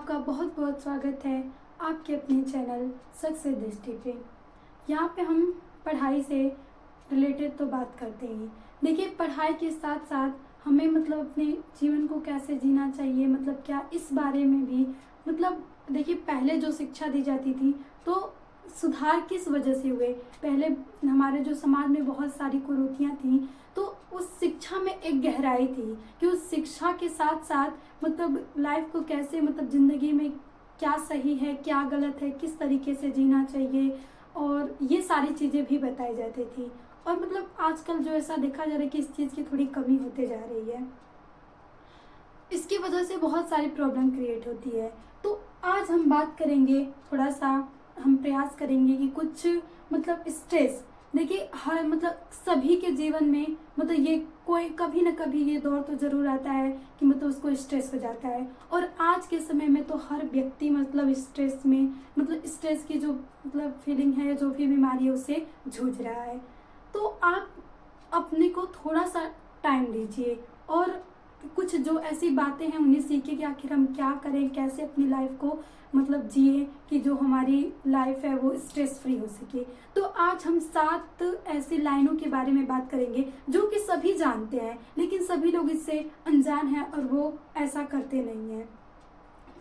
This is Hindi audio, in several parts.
आपका बहुत बहुत स्वागत है आपके अपने चैनल सक्सेस दृष्टि पे। यहाँ पे हम पढ़ाई से रिलेटेड तो बात करते ही। देखिए, पढ़ाई के साथ साथ हमें अपने जीवन को कैसे जीना चाहिए, क्या इस बारे में भी देखिए, पहले जो शिक्षा दी जाती थी तो सुधार किस वजह से हुए। पहले हमारे जो समाज में बहुत सारी कुरीतियाँ थीं, तो उस शिक्षा में एक गहराई थी कि उस शिक्षा के साथ साथ लाइफ को कैसे ज़िंदगी में क्या सही है क्या गलत है, किस तरीके से जीना चाहिए, और ये सारी चीज़ें भी बताई जाती थी। और आजकल जो ऐसा देखा जा रहा है कि इस चीज़ की थोड़ी कमी होते जा रही है। इसकी वजह से बहुत सारी प्रॉब्लम क्रिएट होती है। तो आज हम बात करेंगे, थोड़ा सा हम प्रयास करेंगे कि कुछ स्ट्रेस, देखिए हर सभी के जीवन में ये कोई कभी ना कभी ये दौर तो ज़रूर आता है कि उसको स्ट्रेस हो जाता है। और आज के समय में तो हर व्यक्ति स्ट्रेस में स्ट्रेस की जो फीलिंग है, जो भी बीमारी है, उससे जूझ रहा है। तो आप अपने को थोड़ा सा टाइम दीजिए और कुछ जो ऐसी बातें हैं उन्हें सीखिए कि आखिर हम क्या करें, कैसे अपनी लाइफ को जिए कि जो हमारी लाइफ है वो स्ट्रेस फ्री हो सके। तो आज हम 7 ऐसी लाइनों के बारे में बात करेंगे जो कि सभी जानते हैं, लेकिन सभी लोग इससे अनजान हैं और वो ऐसा करते नहीं हैं।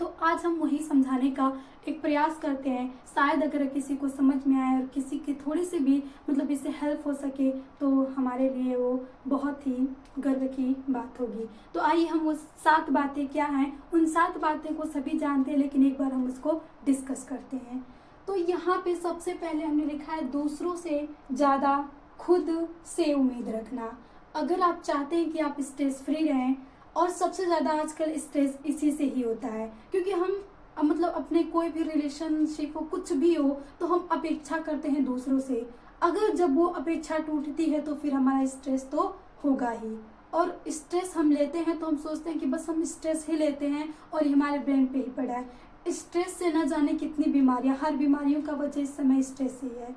तो आज हम वही समझाने का एक प्रयास करते हैं। शायद अगर किसी को समझ में आए और किसी की थोड़ी सी भी इससे हेल्प हो सके तो हमारे लिए वो बहुत ही गर्व की बात होगी। तो आइए हम वो 7 बातें क्या हैं, उन 7 बातें को सभी जानते हैं, लेकिन एक बार हम उसको डिस्कस करते हैं। तो यहाँ पे सबसे पहले हमने लिखा है दूसरों से ज़्यादा खुद से उम्मीद रखना। अगर आप चाहते हैं कि आप स्ट्रेस फ्री रहें, और सबसे ज़्यादा आजकल स्ट्रेस इसी से ही होता है, क्योंकि हम अपने कोई भी रिलेशनशिप हो, कुछ भी हो, तो हम अपेक्षा करते हैं दूसरों से। अगर जब वो अपेक्षा टूटती है तो फिर हमारा स्ट्रेस तो होगा ही। और स्ट्रेस हम लेते हैं तो हम सोचते हैं कि बस हम स्ट्रेस ही लेते हैं और ये हमारे ब्रेन पे ही पड़ा है। स्ट्रेस से न जाने कितनी बीमारियां, हर बीमारियों का वजह इस समय स्ट्रेस ही है।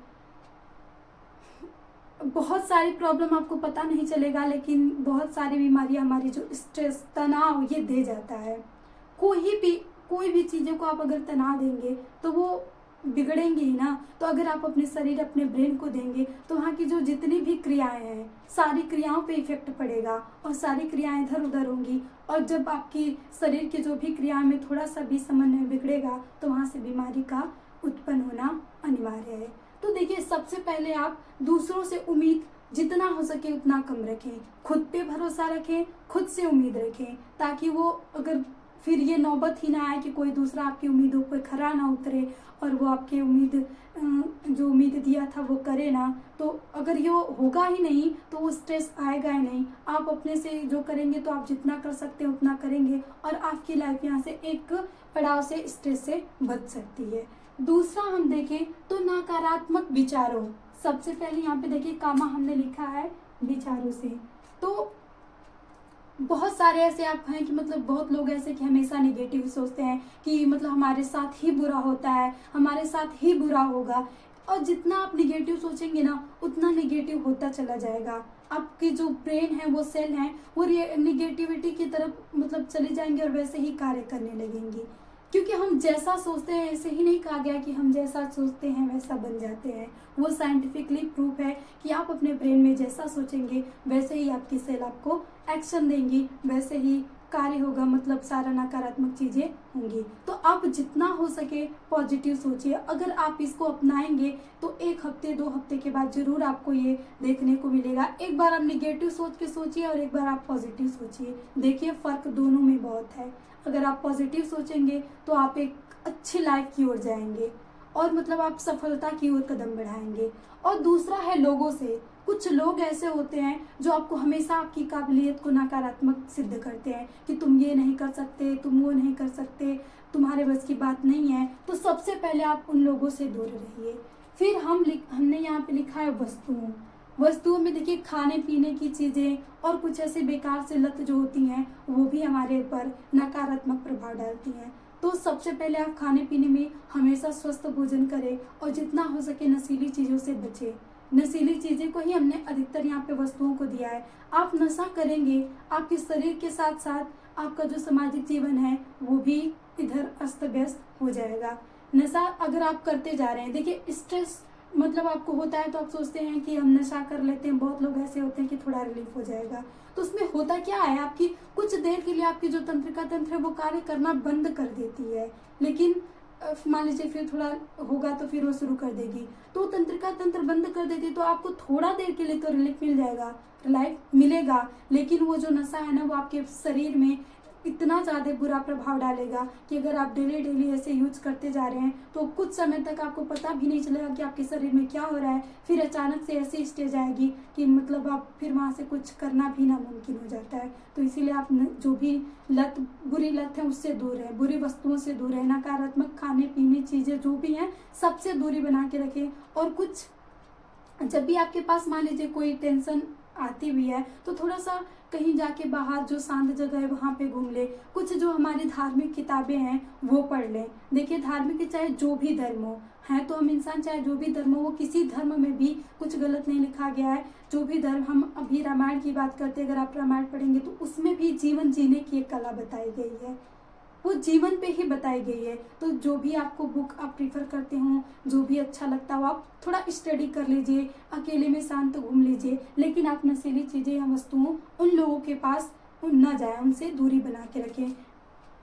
बहुत सारी प्रॉब्लम आपको पता नहीं चलेगा, लेकिन बहुत सारी बीमारियां हमारी जो स्ट्रेस, तनाव ये दे जाता है। कोई भी चीज़ों को आप अगर तनाव देंगे तो वो बिगड़ेंगे ही ना। तो अगर आप अपने शरीर, अपने ब्रेन को देंगे तो वहाँ की जो जितनी भी क्रियाएं हैं, सारी क्रियाओं पे इफेक्ट पड़ेगा और सारी क्रियाएं इधर उधर होंगी। और जब आपकी शरीर की जो भी क्रियाएं में थोड़ा सा भी समन्वय बिगड़ेगा तो वहाँ से बीमारी का उत्पन्न होना अनिवार्य है। तो देखिए, सबसे पहले आप दूसरों से उम्मीद जितना हो सके उतना कम रखें। खुद पे भरोसा रखें, खुद से उम्मीद रखें, ताकि वो अगर फिर ये नौबत ही ना आए कि कोई दूसरा आपकी उम्मीदों पर खरा ना उतरे और वो आपकी जो उम्मीद दिया था वो करे ना। तो अगर ये होगा ही नहीं तो वो स्ट्रेस आएगा ही नहीं। आप अपने से जो करेंगे तो आप जितना कर सकते हैं उतना करेंगे और आपकी लाइफ यहाँ से एक पड़ाव से स्ट्रेस से बच सकती है। दूसरा हम देखें तो नकारात्मक विचारों, सबसे पहले यहाँ पे देखिए कामा हमने लिखा है विचारों से। तो बहुत सारे ऐसे आप हैं कि बहुत लोग ऐसे कि हमेशा नेगेटिव सोचते हैं कि हमारे साथ ही बुरा होता है, हमारे साथ ही बुरा होगा। और जितना आप नेगेटिव सोचेंगे ना उतना नेगेटिव होता चला जाएगा। आपके जो ब्रेन है, वो सेल हैं, वो नेगेटिविटी की तरफ चले जाएंगे और वैसे ही कार्य करने लगेंगी। क्योंकि हम जैसा सोचते हैं, ऐसे ही नहीं कहा गया कि हम जैसा सोचते हैं वैसा बन जाते हैं। वो साइंटिफिकली प्रूफ है कि आप अपने ब्रेन में जैसा सोचेंगे वैसे ही आपकी सेल आपको एक्शन देंगी, वैसे ही कार्य होगा, सारा नकारात्मक चीज़ें होंगी। तो आप जितना हो सके पॉजिटिव सोचिए। अगर आप इसको अपनाएंगे तो 1 हफ्ते 2 हफ्ते के बाद जरूर आपको ये देखने को मिलेगा। एक बार आप नेगेटिव सोच के सोचिए और एक बार आप पॉजिटिव सोचिए, देखिए फ़र्क दोनों में बहुत है। अगर आप पॉजिटिव सोचेंगे तो आप एक अच्छी लाइफ की ओर जाएंगे और आप सफलता की ओर कदम बढ़ाएंगे। और दूसरा है लोगों से। कुछ लोग ऐसे होते हैं जो आपको हमेशा आपकी काबिलियत को नकारात्मक सिद्ध करते हैं कि तुम ये नहीं कर सकते, तुम वो नहीं कर सकते, तुम्हारे बस की बात नहीं है। तो सबसे पहले आप उन लोगों से दूर रहिए। फिर हमने यहाँ पे लिखा है वस्तुओं में देखिए खाने पीने की चीज़ें और कुछ ऐसे बेकार से लत जो होती हैं वो भी हमारे ऊपर नकारात्मक प्रभाव डालती हैं। तो सबसे पहले आप खाने पीने में हमेशा स्वस्थ भोजन करें और जितना हो सके नशीली चीज़ों से बचें। नशीली चीज़ें को ही हमने अधिकतर यहाँ पे वस्तुओं को दिया है। आप नशा करेंगे, आपके शरीर के साथ साथ आपका जो सामाजिक जीवन है वो भी इधर अस्त व्यस्त हो जाएगा। नशा अगर आप करते जा रहे हैं, देखिए स्ट्रेस मतलब आपको होता है तो आप सोचते हैं कि हम नशा कर लेते हैं, बहुत लोग ऐसे होते हैं कि थोड़ा रिलीफ हो जाएगा। तो उसमें होता क्या है, आपकी कुछ देर के लिए आपकी जो तंत्रिका तंत्र है वो कार्य करना बंद कर देती है, लेकिन मान लीजिए फिर थोड़ा होगा तो फिर वो शुरू कर देगी। तो तंत्रिका तंत्र बंद कर देती तो आपको थोड़ा देर के लिए तो रिलीफ मिल जाएगा, रिलीफ मिलेगा, लेकिन वो जो नशा है ना वो आपके शरीर में इतना ज़्यादा बुरा प्रभाव डालेगा कि अगर आप डेली डेली ऐसे यूज करते जा रहे हैं तो कुछ समय तक आपको पता भी नहीं चलेगा कि आपके शरीर में क्या हो रहा है। फिर अचानक से ऐसी स्टेज आएगी कि मतलब आप फिर वहाँ से कुछ करना भी नामुमकिन हो जाता है। तो इसीलिए आप जो भी लत, बुरी लत है उससे दूर रहें, बुरी वस्तुओं से दूर रहें, नकारात्मक खाने पीने चीज़ें जो भी हैं सबसे दूरी बना के रखें। और कुछ जब भी आपके पास मान लीजिए कोई टेंशन आती भी है तो थोड़ा सा कहीं जाके बाहर जो शांत जगह है वहाँ पे घूम ले, कुछ जो हमारी धार्मिक किताबें हैं वो पढ़ लें। देखिए धार्मिक चाहे जो भी धर्म हो, है तो हम इंसान चाहे जो भी धर्म हो, वो किसी धर्म में भी कुछ गलत नहीं लिखा गया है। जो भी धर्म, हम अभी रामायण की बात करते हैं, अगर आप रामायण पढ़ेंगे तो उसमें भी जीवन जीने की एक कला बताई गई है, वो जीवन पे ही बताई गई है। तो जो भी आपको बुक आप प्रीफर करते हो, जो भी अच्छा लगता हो, आप थोड़ा स्टडी कर लीजिए, अकेले में शांत घूम लीजिए, लेकिन आप नशीली चीज़ें या वस्तुओं उन लोगों के पास न जाए, उनसे दूरी बना के रखें,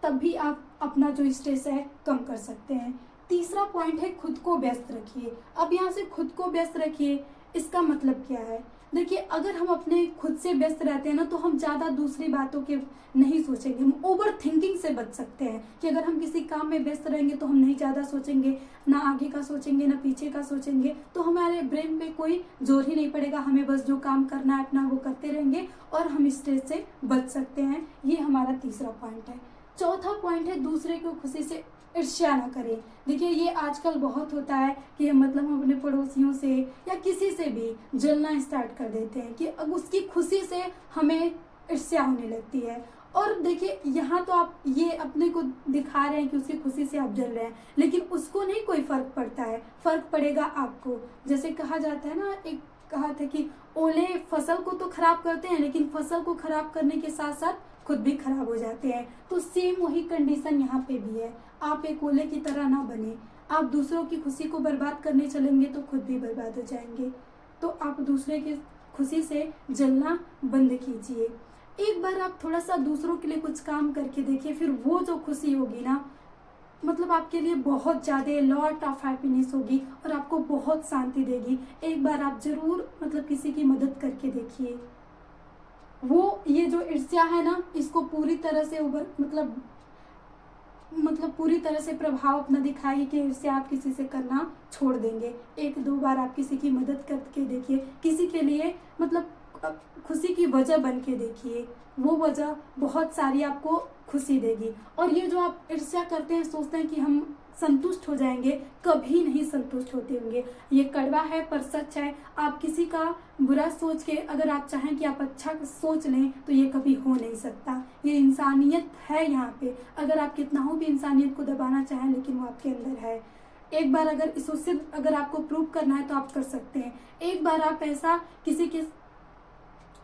तब भी आप अपना जो स्ट्रेस है कम कर सकते हैं। तीसरा पॉइंट है खुद को व्यस्त रखिए। अब यहाँ से खुद को व्यस्त रखिए, इसका मतलब क्या है, देखिए अगर हम अपने खुद से व्यस्त रहते हैं ना तो हम ज़्यादा दूसरी बातों के नहीं सोचेंगे, हम ओवर थिंकिंग से बच सकते हैं कि अगर हम किसी काम में व्यस्त रहेंगे तो हम नहीं ज़्यादा सोचेंगे, ना आगे का सोचेंगे ना पीछे का सोचेंगे, तो हमारे ब्रेन पे कोई जोर ही नहीं पड़ेगा, हमें बस जो काम करना है अपना वो करते रहेंगे और हम स्ट्रेस से बच सकते हैं। ये हमारा तीसरा पॉइंट है। चौथा पॉइंट है दूसरे को खुशी से ईर्ष्या ना करें। देखिए ये आजकल बहुत होता है कि मतलब हम अपने पड़ोसियों से या किसी से भी जलना स्टार्ट कर देते हैं कि अब उसकी खुशी से हमें ईर्ष्या होने लगती है। और देखिए यहाँ तो आप ये अपने को दिखा रहे हैं कि उसकी खुशी से आप जल रहे हैं, लेकिन उसको नहीं कोई फर्क पड़ता है, फर्क पड़ेगा आपको। जैसे कहा जाता है ना, एक कहा था कि ओले फसल को तो खराब करते हैं लेकिन फसल को खराब करने के साथ साथ खुद भी खराब हो जाते हैं। तो सेम वही कंडीशन यहाँ पे भी है, आप एक ओले की तरह ना बने। आप दूसरों की खुशी को बर्बाद करने चलेंगे तो खुद भी बर्बाद हो जाएंगे। तो आप दूसरे की खुशी से जलना बंद कीजिए। एक बार आप थोड़ा सा दूसरों के लिए कुछ काम करके देखिए, फिर वो जो खुशी होगी ना, मतलब आपके लिए बहुत ज़्यादा लॉट ऑफ हैप्पीनेस होगी और आपको बहुत शांति देगी। एक बार आप जरूर मतलब किसी की मदद करके देखिए, वो ये जो ईर्ष्या है ना इसको पूरी तरह से मतलब पूरी तरह से प्रभाव अपना दिखाएगी कि ईर्ष्या आप किसी से करना छोड़ देंगे। एक दो बार आप किसी की मदद करके देखिए, किसी के लिए मतलब खुशी की वजह बन के देखिए, वो वजह बहुत सारी आपको खुशी देगी। और ये जो आप ईर्ष्या करते हैं, सोचते हैं कि हम संतुष्ट हो जाएंगे, कभी नहीं संतुष्ट होते होंगे। ये कड़वा है पर सच है। आप किसी का बुरा सोच के अगर आप चाहें कि आप अच्छा सोच लें तो ये कभी हो नहीं सकता। ये इंसानियत है यहाँ पे, अगर आप कितना हो भी इंसानियत को दबाना चाहें लेकिन वो आपके अंदर है। एक बार अगर इससे अगर आपको प्रूव करना है तो आप कर सकते हैं। एक बार आप ऐसा किसी के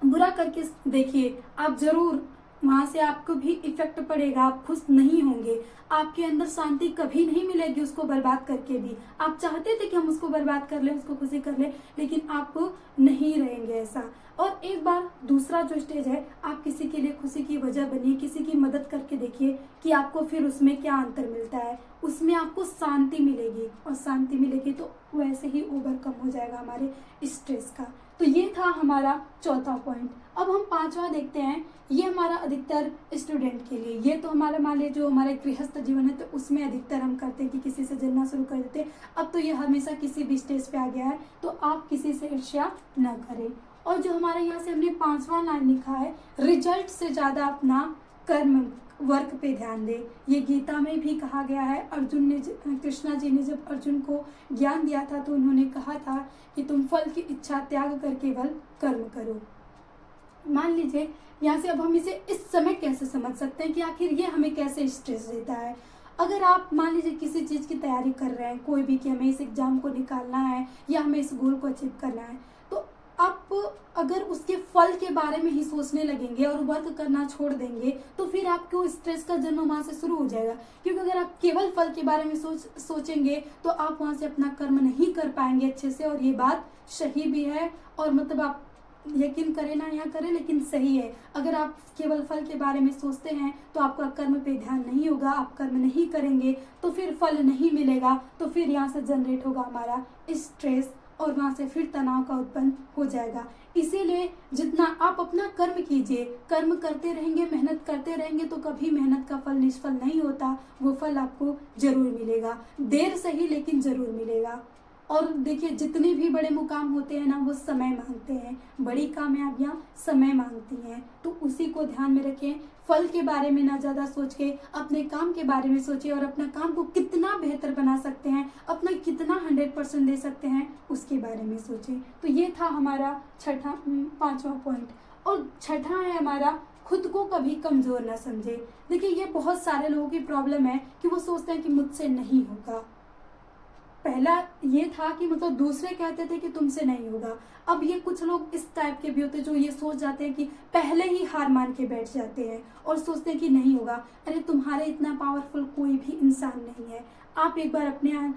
बुरा करके देखिए, आप जरूर वहाँ से आपको भी इफेक्ट पड़ेगा, आप खुश नहीं होंगे, आपके अंदर शांति कभी नहीं मिलेगी उसको बर्बाद करके भी। आप चाहते थे कि हम उसको बर्बाद कर लें, उसको खुशी कर लें, लेकिन आप नहीं रहेंगे ऐसा। और एक बार दूसरा जो स्टेज है, आप किसी के लिए खुशी की वजह बनिए, किसी की मदद करके देखिए कि आपको फिर उसमें क्या अंतर मिलता है। उसमें आपको शांति मिलेगी और शांति मिलेगी तो वैसे ही ओवरकम हो जाएगा हमारे स्ट्रेस का। तो ये था हमारा चौथा पॉइंट। अब हम पांचवा देखते हैं। ये हमारा अधिकतर स्टूडेंट के लिए, ये तो हमारा मान लीजिए जो हमारे गृहस्थ जीवन है तो उसमें अधिकतर हम करते हैं कि किसी से जलना शुरू कर देते हैं। अब तो ये हमेशा किसी भी स्टेज पे आ गया है, तो आप किसी से ईर्ष्या न करें। और जो हमारे यहाँ से हमने पांचवा लाइन लिखा है, रिजल्ट से ज़्यादा अपना कर्म वर्क पे ध्यान दे। ये गीता में भी कहा गया है। अर्जुन ने, कृष्णा जी ने जब अर्जुन को ज्ञान दिया था तो उन्होंने कहा था कि तुम फल की इच्छा त्याग कर केवल कर्म करो। मान लीजिए यहाँ से अब हम इसे इस समय कैसे समझ सकते हैं कि आखिर ये हमें कैसे स्ट्रेस देता है। अगर आप मान लीजिए किसी चीज़ की तैयारी कर रहे हैं, कोई भी, कि हमें इस एग्जाम को निकालना है या हमें इस गोल को अचीव करना है, तो आप अगर उसके फल के बारे में ही सोचने लगेंगे और वर्क करना छोड़ देंगे तो फिर आपको स्ट्रेस का जन्म वहाँ से शुरू हो जाएगा। क्योंकि अगर आप केवल फल के बारे में सोचेंगे तो आप वहाँ से अपना कर्म नहीं कर पाएंगे अच्छे से। और ये बात सही भी है, और मतलब आप यकीन करें ना या करें, लेकिन सही है। अगर आप केवल फल के बारे में सोचते हैं तो आपका कर्म पे ध्यान नहीं होगा, आप कर्म नहीं करेंगे तो फिर फल नहीं मिलेगा, तो फिर यहाँ से जनरेट होगा हमारा स्ट्रेस और वहाँ से फिर तनाव का उत्पन्न हो जाएगा। इसीलिए जितना आप अपना कर्म कीजिए, कर्म करते रहेंगे, मेहनत करते रहेंगे तो कभी मेहनत का फल निष्फल नहीं होता, वो फल आपको जरूर मिलेगा, देर सही लेकिन जरूर मिलेगा। और देखिए जितने भी बड़े मुकाम होते हैं ना वो समय मांगते हैं, बड़ी कामयाबियां समय मांगती हैं, तो उसी को ध्यान में रखें। फल के बारे में ना ज़्यादा सोच के अपने काम के बारे में सोचिए और अपना काम को कितना बेहतर बना सकते हैं, अपना कितना 100% दे सकते हैं उसके बारे में सोचें। तो ये था हमारा पांचवा पॉइंट। और छठा है हमारा, खुद को कभी कमज़ोर ना समझे। देखिए ये बहुत सारे लोगों की प्रॉब्लम है कि वो सोचते हैं कि मुझसे नहीं होगा। पहला ये था कि मतलब दूसरे कहते थे कि तुमसे नहीं होगा। अब ये कुछ लोग इस टाइप के भी होते हैं जो ये सोच जाते हैं कि पहले ही हार मान के बैठ जाते हैं और सोचते हैं कि नहीं होगा। अरे तुम्हारे इतना पावरफुल कोई भी इंसान नहीं है। आप एक बार अपने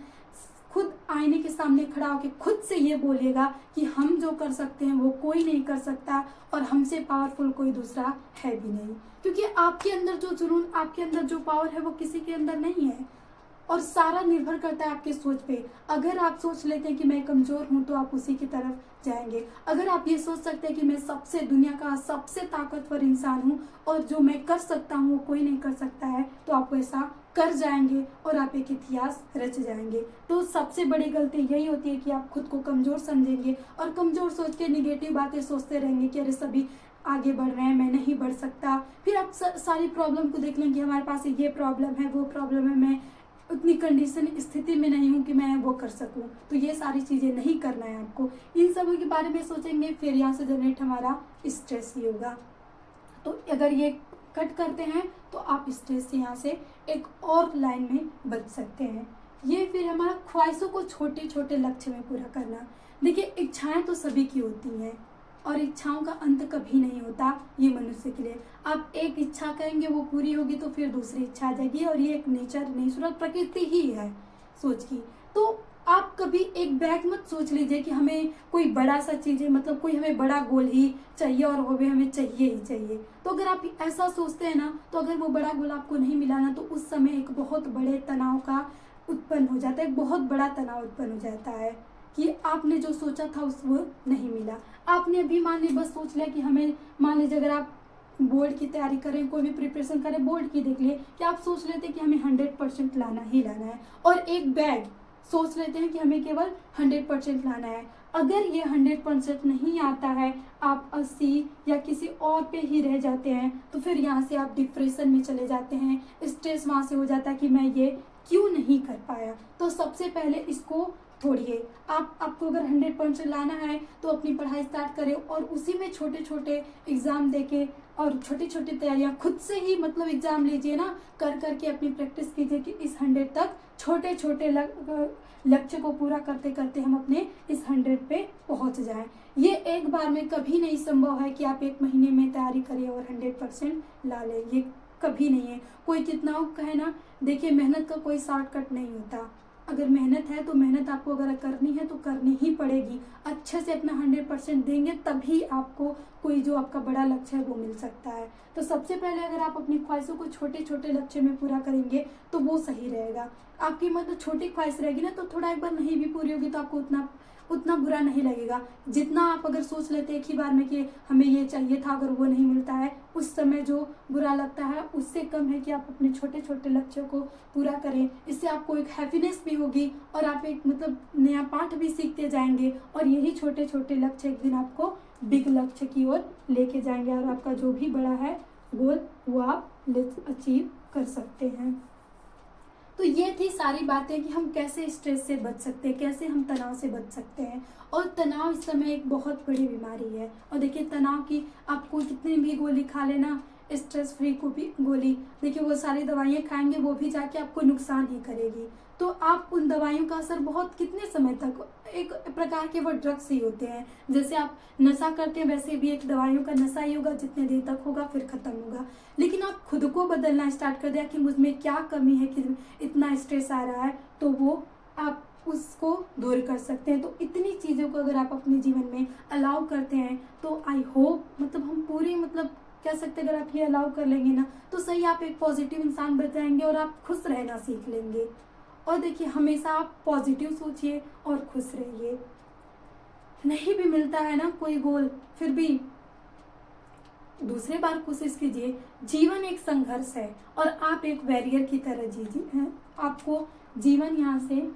खुद आईने के सामने खड़ा होकर खुद से ये बोलिएगा कि हम जो कर सकते हैं वो कोई नहीं कर सकता और हमसे पावरफुल कोई दूसरा है भी नहीं। क्योंकि आपके अंदर जो जुनून, आपके अंदर जो पावर है वो किसी के अंदर नहीं है। और सारा निर्भर करता है आपके सोच पे। अगर आप सोच लेते हैं कि मैं कमज़ोर हूँ तो आप उसी की तरफ जाएंगे। अगर आप ये सोच सकते हैं कि मैं सबसे दुनिया का सबसे ताकतवर इंसान हूँ और जो मैं कर सकता हूँ वो कोई नहीं कर सकता है, तो आप ऐसा कर जाएंगे और आप एक इतिहास रच जाएंगे। तो सबसे बड़ी गलती यही होती है कि आप खुद को कमज़ोर समझेंगे और कमज़ोर सोच के निगेटिव बातें सोचते रहेंगे कि अरे सभी आगे बढ़ रहे हैं, मैं नहीं बढ़ सकता। फिर आप सारी प्रॉब्लम को देख लेंगे, हमारे पास ये प्रॉब्लम है, वो प्रॉब्लम है, मैं उतनी कंडीशन स्थिति में नहीं हूँ कि मैं वो कर सकूँ। तो ये सारी चीज़ें नहीं करना है आपको। इन सब के बारे में सोचेंगे फिर यहाँ से जनरेट हमारा स्ट्रेस ही होगा। तो अगर ये कट करते हैं तो आप स्ट्रेस से यहाँ से एक और लाइन में बच सकते हैं। ये फिर हमारा ख्वाहिशों को छोटे छोटे लक्ष्य में पूरा करना। देखिए इच्छाएं तो सभी की होती हैं और इच्छाओं का अंत कभी नहीं होता ये मनुष्य के लिए। आप एक इच्छा करेंगे वो पूरी होगी तो फिर दूसरी इच्छा आ जाएगी, और ये एक नेचुरल प्रकृति ही है सोच की। तो आप कभी एक बैग मत सोच लीजिए कि हमें कोई बड़ा सा चीज़ है, मतलब कोई हमें बड़ा गोल ही चाहिए और वो भी हमें चाहिए ही चाहिए। तो अगर आप ऐसा सोचते हैं ना, तो अगर वो बड़ा गोल आपको नहीं मिला ना तो उस समय एक बहुत बड़े तनाव का उत्पन्न हो जाता है, एक बहुत बड़ा तनाव उत्पन्न हो जाता है कि आपने जो सोचा था उस वो नहीं मिला। आपने अभी मान ली बस सोच लिया कि हमें, मान लीजिए अगर आप बोर्ड की तैयारी करें, कोई भी प्रिपरेशन करें, बोर्ड की देख लिए कि आप सोच लेते हैं कि हमें 100% लाना ही लाना है, और एक बैग सोच लेते हैं कि हमें केवल 100% लाना है। अगर ये 100% नहीं आता है, आप 80 या किसी और पे ही रह जाते हैं, तो फिर यहाँ से आप डिप्रेशन में चले जाते हैं। स्ट्रेस वहाँ से हो जाता है कि मैं ये क्यों नहीं कर पाया। तो सबसे पहले इसको छोड़िए। आपको अगर 100% लाना है तो अपनी पढ़ाई स्टार्ट करें और उसी में छोटे छोटे एग्ज़ाम देके और छोटी छोटी तैयारियां खुद से ही, मतलब एग्ज़ाम लीजिए ना, कर करके अपनी प्रैक्टिस कीजिए कि इस 100 तक छोटे छोटे लक्ष्य को पूरा करते करते हम अपने इस 100 पे पहुंच जाएं। ये एक बार में कभी नहीं संभव है कि आप एक महीने में तैयारी करें और 100% ला लें, ये कभी नहीं है। कोई कितना कहे ना, देखिए मेहनत का कोई शॉर्टकट नहीं होता। अगर मेहनत है तो मेहनत आपको अगर करनी है तो करनी ही पड़ेगी। अच्छे से अपना 100% देंगे तभी आपको कोई जो आपका बड़ा लक्ष्य है वो मिल सकता है। तो सबसे पहले अगर आप अपनी ख्वाहिशों को छोटे छोटे लक्ष्य में पूरा करेंगे तो वो सही रहेगा। आपकी मतलब छोटी ख्वाहिश रहेगी ना तो थोड़ा एक बार नहीं भी पूरी होगी तो आपको उतना बुरा नहीं लगेगा। जितना आप अगर सोच लेते एक ही बार में कि हमें ये चाहिए था, अगर वो नहीं मिलता है उस समय जो बुरा लगता है उससे कम है कि आप अपने छोटे छोटे लक्ष्यों को पूरा करें। इससे आपको एक हैप्पीनेस भी होगी और आप एक मतलब नया पाठ भी सीखते जाएंगे, और यही छोटे छोटे लक्ष्य एक दिन आपको बिग लक्ष्य की ओर लेके जाएंगे और आपका जो भी बड़ा है गोल वो आप अचीव कर सकते हैं। तो ये थी सारी बातें कि हम कैसे स्ट्रेस से बच सकते हैं, कैसे हम तनाव से बच सकते हैं। और तनाव इस समय एक बहुत बड़ी बीमारी है। और देखिए तनाव की आपको कितनी भी गोली खा लेना, स्ट्रेस फ्री को भी गोली, देखिए वो सारी दवाइयाँ खाएंगे वो भी जाके आपको नुकसान ही करेगी। तो आप उन दवाइयों का असर बहुत कितने समय तक, एक प्रकार के वो ड्रग्स ही होते हैं। जैसे आप नशा करते हैं वैसे भी एक दवाइयों का नशा ही होगा, जितने देर तक होगा फिर खत्म होगा। लेकिन आप खुद को बदलना स्टार्ट कर दिया कि मुझ में क्या कमी है कि इतना स्ट्रेस आ रहा है, तो वो आप उसको दूर कर सकते हैं। तो इतनी चीज़ों को अगर आप अपने जीवन में अलाउ करते हैं तो आई होप मतलब हम पूरी मतलब कह सकते हैं, अगर आप ये अलाउ कर लेंगे ना तो सही आप एक पॉजिटिव इंसान बन जाएंगे और आप खुश रहना सीख लेंगे। और देखिए हमेशा आप पॉजिटिव सोचिए और खुश रहिए। नहीं भी मिलता है ना कोई गोल, फिर भी दूसरे बार कोशिश कीजिए। जीवन एक संघर्ष है और आप एक वॉरियर की तरह जीजिए। आपको जीवन यहाँ से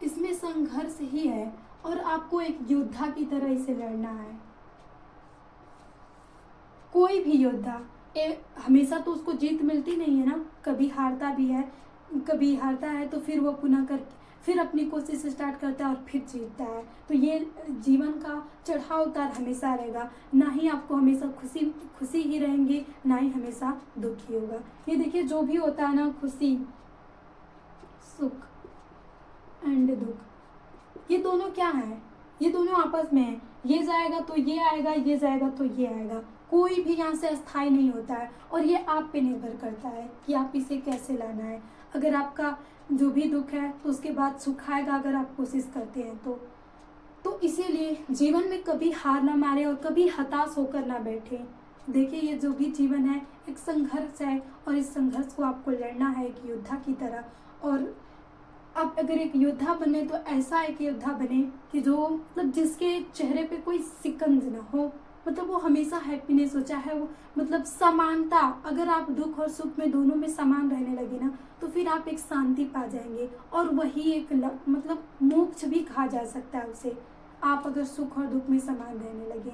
इसमें संघर्ष ही है और आपको एक योद्धा की तरह इसे लड़ना है। कोई भी योद्धा हमेशा तो उसको जीत मिलती नहीं है ना, कभी हारता भी है, कभी हारता है तो फिर वो पुनः कर फिर अपनी कोशिश स्टार्ट करता है और फिर जीतता है। तो ये जीवन का चढ़ाव उतार हमेशा रहेगा, ना ही आपको हमेशा खुशी खुशी ही रहेंगे, ना ही हमेशा दुख ही होगा। ये देखिए जो भी होता है ना, खुशी सुख एंड दुख, ये दोनों क्या है, ये दोनों आपस में है। ये जाएगा तो ये आएगा, ये जाएगा तो ये आएगा। कोई भी यहाँ से अस्थायी नहीं होता है और ये आप पे निर्भर करता है कि आप इसे कैसे लाना है। अगर आपका जो भी दुख है तो उसके बाद सुख आएगा अगर आप कोशिश करते हैं तो इसीलिए जीवन में कभी हार ना मारे और कभी हताश होकर ना बैठे। देखिए ये जो भी जीवन है एक संघर्ष है और इस संघर्ष को आपको लड़ना है एक योद्धा की तरह। और आप अगर एक योद्धा बने तो ऐसा एक योद्धा बने कि जो मतलब जिसके चेहरे पे कोई सिकंज ना हो, मतलब वो हमेशा हैप्पीनेस हो, चाहे वो मतलब समानता। अगर आप दुख और सुख में दोनों में समान रहने लगे ना तो फिर आप एक शांति पा जाएंगे और वही एक मतलब मोक्ष भी कहा जा सकता है उसे। आप अगर सुख और दुख में समान रहने लगे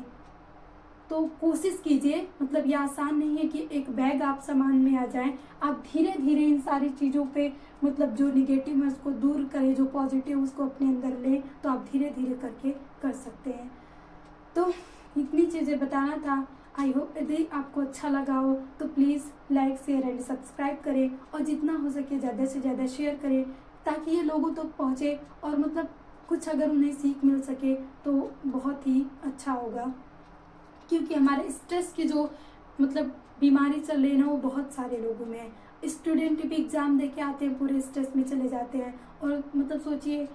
तो कोशिश कीजिए, मतलब ये आसान नहीं है कि एक बैग आप समान में आ जाएं। आप धीरे धीरे इन सारी चीज़ों पे मतलब जो निगेटिव है उसको दूर करें, जो पॉजिटिव उसको अपने अंदर लें, तो आप धीरे धीरे करके कर सकते हैं। तो इतनी चीज़ें बताना था। आई होप यदि आपको अच्छा लगा हो तो please like share and subscribe करें और जितना हो सके ज़्यादा से ज़्यादा शेयर करें ताकि ये लोगों तक पहुँचे और मतलब कुछ अगर उन्हें सीख मिल सके तो बहुत ही अच्छा होगा। क्योंकि हमारे स्ट्रेस की जो मतलब बीमारी चल रही है ना वो बहुत सारे लोगों में है। स्टूडेंट भी एग्ज़ाम दे के आते हैं पूरे स्ट्रेस में चले जाते हैं और मतलब सोचिए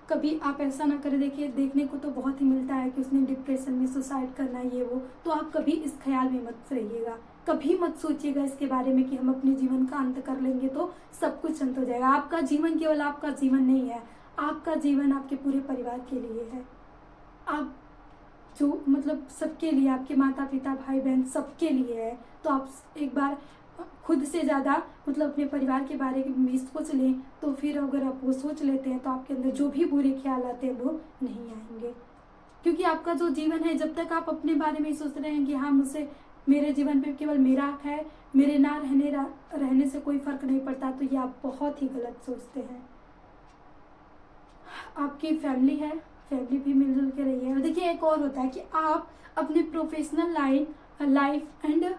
कभी आप ऐसा ना करें। देखिए देखने को तो बहुत ही मिलता है कि उसने डिप्रेशन में सुसाइड करना ये वो, तो आप कभी इस ख्याल में मत रहिएगा, कभी मत सोचिएगा इसके बारे में कि हम अपने जीवन का अंत कर लेंगे तो सब कुछ अंत हो जाएगा। आपका जीवन केवल आपका जीवन नहीं है, आपका जीवन आपके पूरे परिवार के लिए है। आप जो मतलब सबके लिए, आपके माता पिता भाई बहन सबके लिए है। तो आप एक बार खुद से ज़्यादा मतलब अपने परिवार के बारे में सोच लें, तो फिर अगर आप वो सोच लेते हैं तो आपके अंदर जो भी बुरे ख्याल आते हैं वो नहीं आएंगे। क्योंकि आपका जो जीवन है जब तक आप अपने बारे में सोच रहे हैं कि हाँ मुझसे मेरे जीवन पे केवल मेरा हक है, मेरे ना रहने से कोई फर्क नहीं पड़ता, तो ये आप बहुत ही गलत सोचते हैं। आपकी फैमिली है, फैमिली भी मिलजुल के रही है। और देखिए एक और होता है कि आप अपने professional life and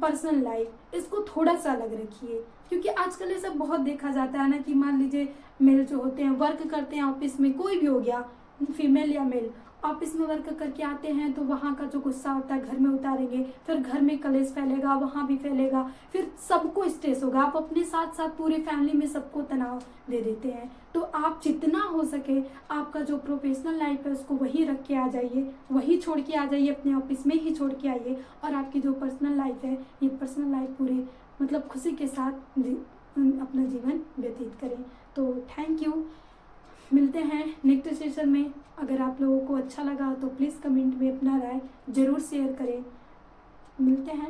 personal life इसको थोड़ा सा अलग रखिए। क्योंकि आजकल ये सब बहुत देखा जाता है ना कि मान लीजिए मेल जो होते हैं वर्क करते हैं ऑफिस में, कोई भी हो गया फीमेल या मेल, ऑफिस में वर्क करके आते हैं तो वहाँ का जो गुस्सा होता है घर में उतारेंगे, फिर घर में कलेश फैलेगा, वहाँ भी फैलेगा, फिर सबको स्ट्रेस होगा। आप अपने साथ साथ पूरे फैमिली में सबको तनाव दे देते हैं। तो आप जितना हो सके आपका जो प्रोफेशनल लाइफ है उसको वही रख के आ जाइए, वही छोड़ के आ जाइए, अपने ऑफिस में ही छोड़ के आइए और आपकी जो पर्सनल लाइफ है ये पर्सनल लाइफ पूरी मतलब खुशी के साथ अपना जीवन व्यतीत करें। तो थैंक यू, मिलते हैं नेक्स्ट सेशन में। अगर आप लोगों को अच्छा लगा तो प्लीज़ कमेंट में अपना राय ज़रूर शेयर करें। मिलते हैं।